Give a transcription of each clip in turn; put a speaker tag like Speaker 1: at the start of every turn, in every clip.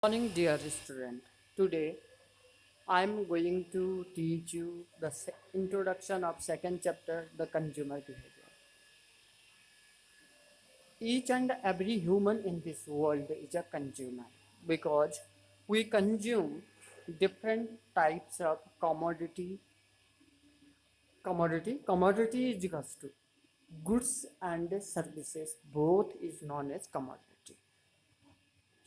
Speaker 1: Morning, dear student. Today, I am going to teach you the introduction of second chapter, the consumer behavior. Each and every human in this world is a consumer because we consume different types of commodity is equals to goods and services, both is known as commodity.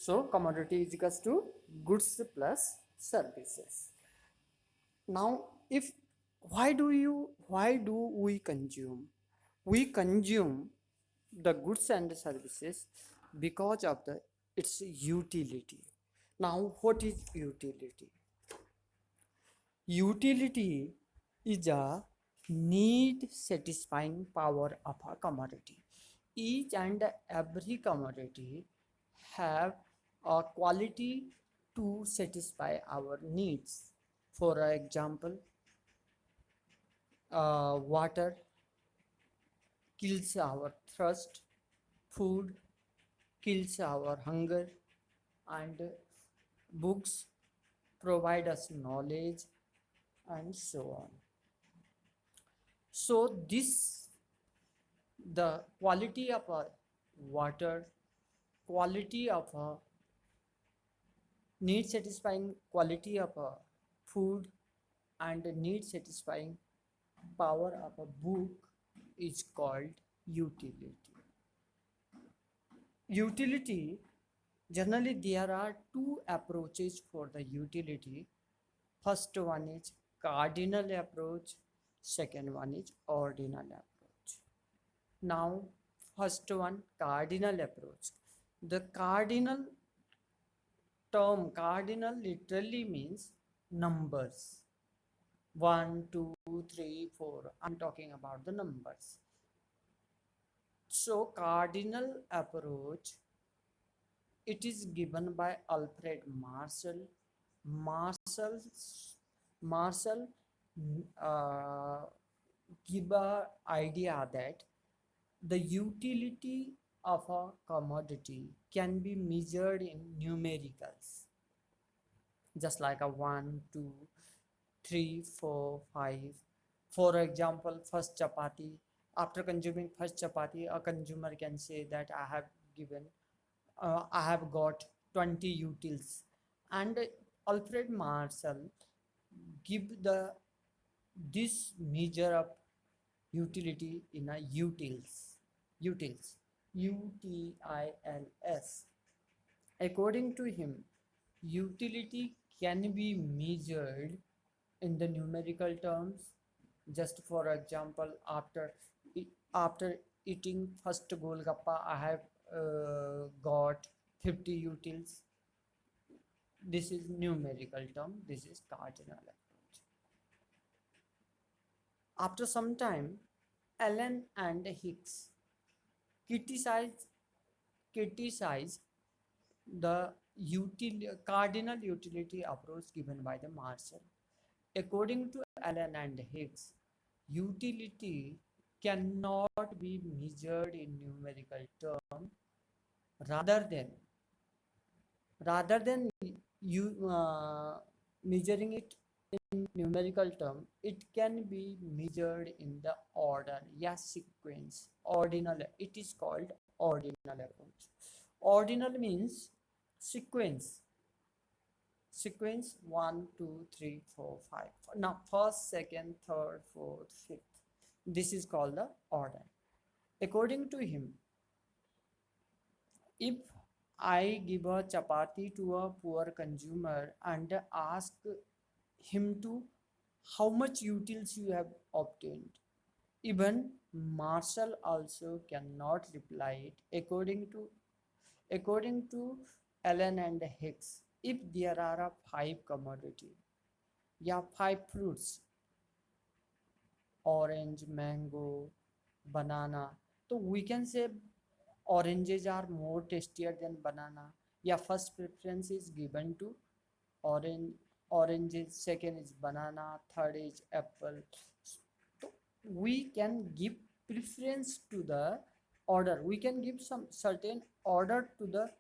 Speaker 1: So commodity is equals to goods plus services. Now, if why do we consume? We consume the goods and services because of the its utility. Now, what is utility? Utility is a need satisfying power of a commodity. Each and every commodity have a quality to satisfy our needs. For example, water kills our thirst, food kills our hunger, and books provide us knowledge, and so on. So, this the quality of a water, quality of a need satisfying quality of a food, and need satisfying power of a book is called utility. Utility, generally there are two approaches for the utility. First one is cardinal approach, second one is ordinal approach. Now, first one, cardinal approach. The cardinal literally means numbers. 1, 2, 3, 4. I'm talking about the numbers. So, cardinal approach, it is given by Alfred Marshall. Marshall uh, give a idea that the utility of a commodity can be measured in numericals, just like a 1, 2, 3, 4, 5. For example, first chapati, after consuming first chapati, a consumer can say that given I have got 20 utils. And Alfred Marshall give the this measure of utility in a utils, utils. According to him, utility can be measured in the numerical terms. Just for example, after eating first golgappa, I have got 50 utils. This is numerical term. This is cardinal approach. After some time, Allen and Hicks criticize criticize the cardinal utility approach given by the Marshall. According to Allen and Hicks, utility cannot be measured in numerical term. Rather than you measuring it in numerical term, it can be measured in the order, yes, sequence, ordinal. It is called ordinal approach. Ordinal means sequence. Sequence 1, 2, 3, 4, 5. Now, first, second, third, fourth, fifth. This is called the order. According to him, if I give a chapati to a poor consumer and ask him to how much utils you have obtained, even Marshall also cannot reply it. According to Allen and Hicks, if there are a 5 commodity, yeah, 5 fruits, orange, mango, banana, so we can say oranges are more tastier than banana. Yeah, first preference is given to orange, oranges, second is banana, third is apple. So we can give preference to the order. We can give some certain order to the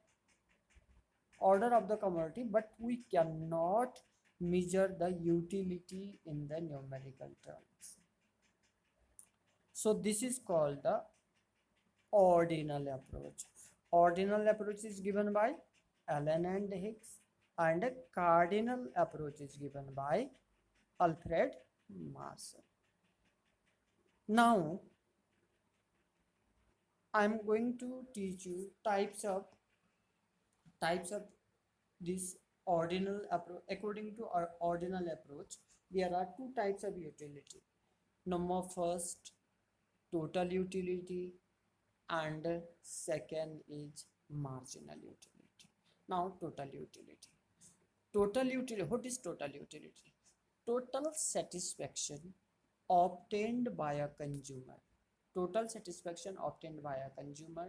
Speaker 1: order of the commodity, but we cannot measure the utility in the numerical terms. So this is called the ordinal approach. Ordinal approach is given by Allen and Hicks, and a cardinal approach is given by Alfred Marshall. Now I'm going to teach you types of this ordinal approach. According to our ordinal approach, there are two types of utility. Number first, total utility, and second is marginal utility. Now total utility. Total utility, what is total utility? Total satisfaction obtained by a consumer. Total satisfaction obtained by a consumer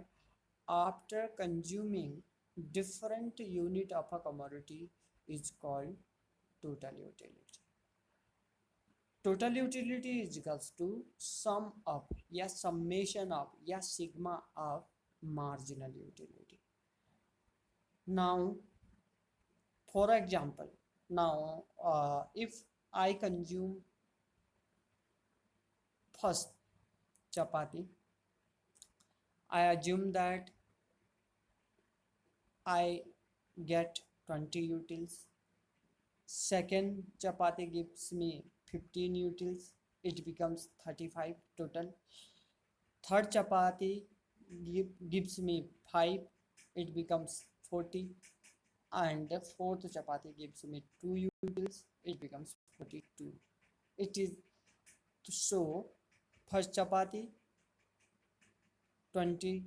Speaker 1: after consuming different unit of a commodity is called total utility. Total utility is equals to sum of, या summation of, या sigma of marginal utility. Now, for example, now if I consume first chapati, I assume that I get 20 utils. Second chapati gives me 15 utils, it becomes 35 total. Third chapati gives me 5, it becomes 40. And the fourth chapati gives me 2 utils, it becomes 42. It is to show first chapati 20,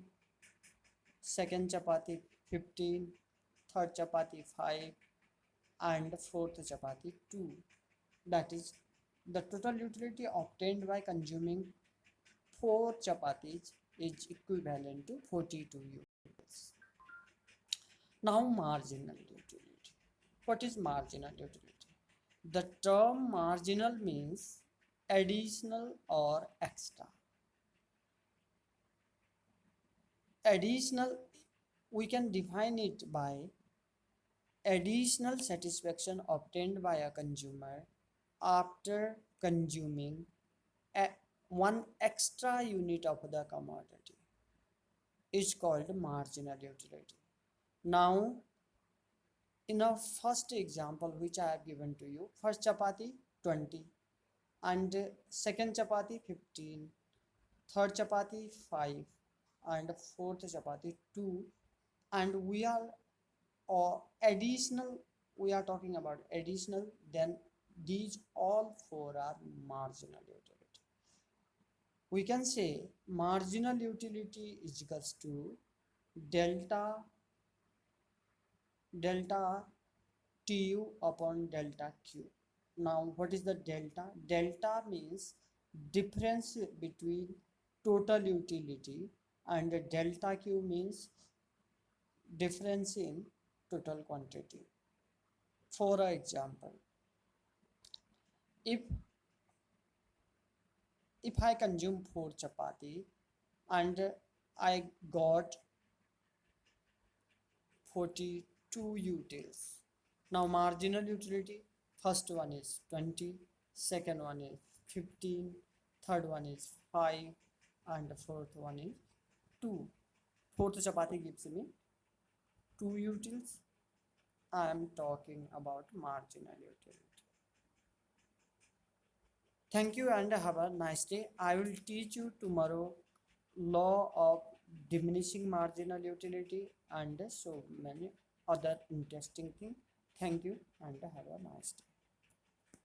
Speaker 1: second chapati 15, third chapati 5, and fourth chapati 2. That is the total utility obtained by consuming 4 chapatis is equivalent to 42 utils. Now marginal utility. What is marginal utility? The term marginal means additional or extra. Additional, we can define it by additional satisfaction obtained by a consumer after consuming one extra unit of the commodity is called marginal utility. Now, in our first example which I have given to you, first chapati 20, and second chapati 15, third chapati 5, and fourth chapati 2, and we are additional, we are talking about additional, then these all 4 are marginal utility. We can say marginal utility is equals to delta Tu upon delta Q. Now what is the delta? Delta means difference between total utility, and delta Q means difference in total quantity. For example, if I consume 4 chapati and I got 42 utils. Now marginal utility, first one is 20, second one is 15, third one is 5, and the fourth one is 2. Fourth chapati gives me 2 utils. I am talking about marginal utility. Thank you and have a nice day. I will teach you tomorrow law of diminishing marginal utility and so many other interesting things. Thank you and have a nice day.